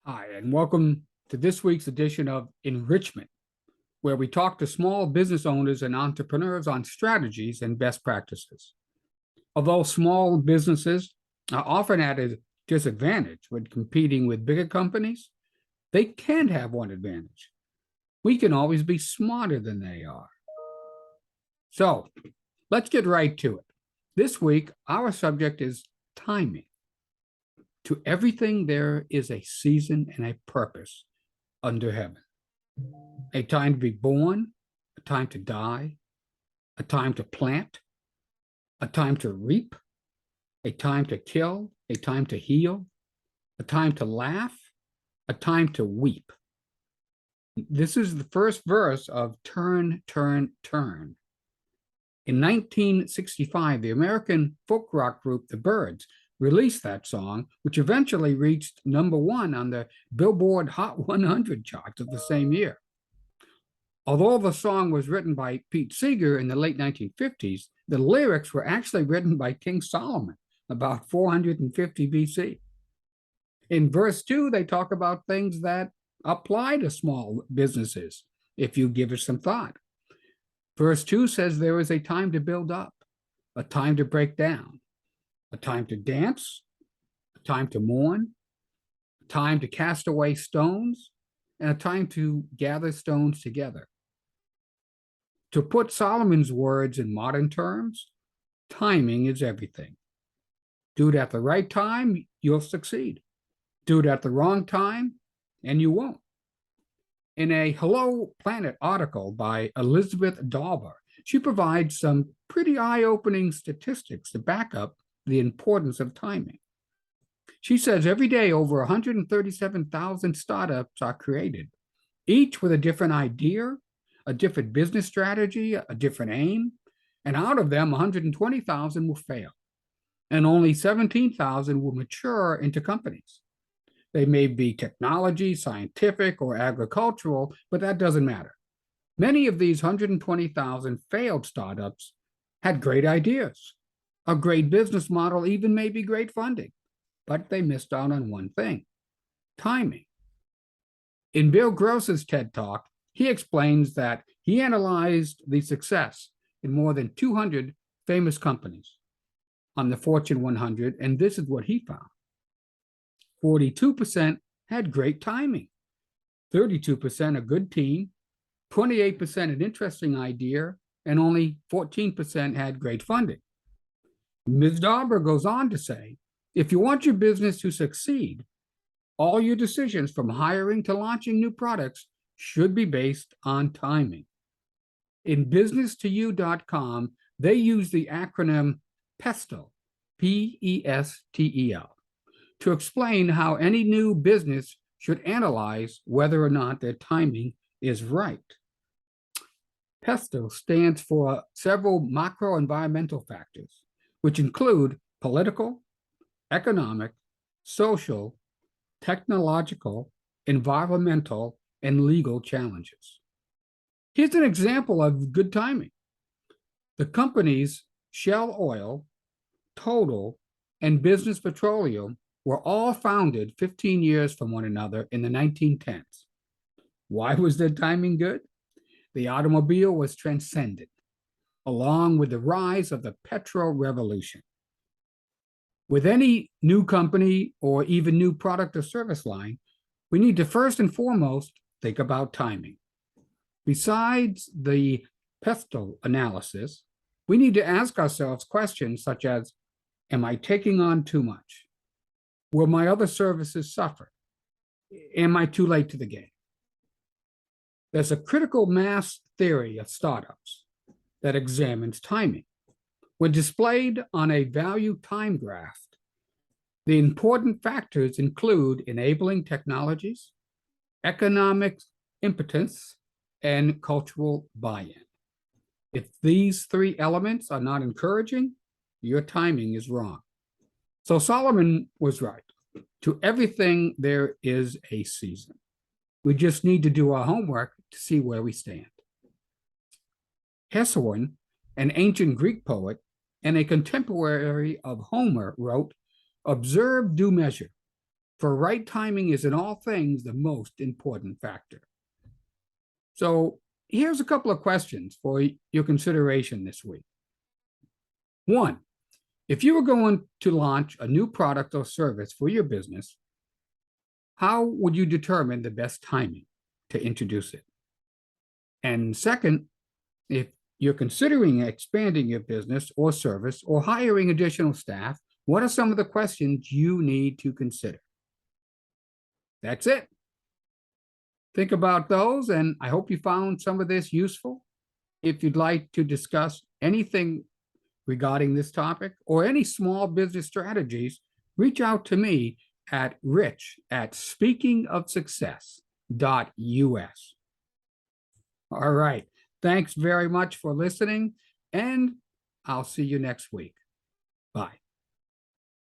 Hi, and welcome to this week's edition of EnRICHment, where we talk to small business owners and entrepreneurs on strategies and best practices. Although small businesses are often at a disadvantage when competing with bigger companies, they can have one advantage. We can always be smarter than they are. So let's get right to it. This week, our subject is timing. To everything, there is a season and a purpose under heaven. A time to be born, a time to die, a time to plant, a time to reap, a time to kill, a time to heal, a time to laugh, a time to weep. This is the first verse of Turn, Turn, Turn. In 1965, the American folk rock group the Byrds released that song, which eventually reached #1 on the Billboard Hot 100 charts of the same year. Although the song was written by Pete Seeger in the late 1950s, the lyrics were actually written by King Solomon about 450 BC. In verse 2, they talk about things that apply to small businesses, if you give it some thought. Verse 2 says there is a time to build up, a time to break down, a time to dance, a time to mourn, a time to cast away stones, and a time to gather stones together. To put Solomon's words in modern terms, timing is everything. Do it at the right time, you'll succeed. Do it at the wrong time, and you won't. In a Hello Planet article by Elizabeth Dauber, she provides some pretty eye-opening statistics to back up the importance of timing. She says every day over 137,000 startups are created, each with a different idea, a different business strategy, a different aim, and out of them, 120,000 will fail, and only 17,000 will mature into companies. They may be technology, scientific, or agricultural, but that doesn't matter. Many of these 120,000 failed startups had great ideas, a great business model, even maybe great funding, but they missed out on one thing: timing. In Bill Gross's TED Talk, he explains that he analyzed the success in more than 200 famous companies on the Fortune 100, and this is what he found. 42% had great timing, 32% a good team, 28% an interesting idea, and only 14% had great funding. Ms. Dauber goes on to say, if you want your business to succeed, all your decisions from hiring to launching new products should be based on timing. In business2you.com, they use the acronym Pesto, P-E-S-T-E-L, to explain how any new business should analyze whether or not their timing is right. Pesto stands for several macro-environmental factors, which include political, economic, social, technological, environmental, and legal challenges. Here's an example of good timing. The companies Shell Oil, Total, and Business Petroleum were all founded 15 years from one another in the 1910s. Why was their timing good? The automobile was transcendent, along with the rise of the petrol revolution. With any new company or even new product or service line, we need to first and foremost think about timing. Besides the Pesto analysis, we need to ask ourselves questions such as, am I taking on too much? Will my other services suffer? Am I too late to the game? There's a critical mass theory of startups that examines timing. When displayed on a value time graph, the important factors include enabling technologies, economic impotence, and cultural buy-in. If these three elements are not encouraging, your timing is wrong. So Solomon was right. To everything, there is a season. We just need to do our homework to see where we stand. Hesiod, an ancient Greek poet and a contemporary of Homer, wrote, observe due measure. For right timing is in all things the most important factor. So here's a couple of questions for your consideration this week. One, if you were going to launch a new product or service for your business, how would you determine the best timing to introduce it? And second, if you're considering expanding your business or service or hiring additional staff, what are some of the questions you need to consider? That's it. Think about those, and I hope you found some of this useful. If you'd like to discuss anything regarding this topic or any small business strategies, reach out to me at rich@speakingofsuccess.us. All right. Thanks very much for listening, and I'll see you next week. Bye.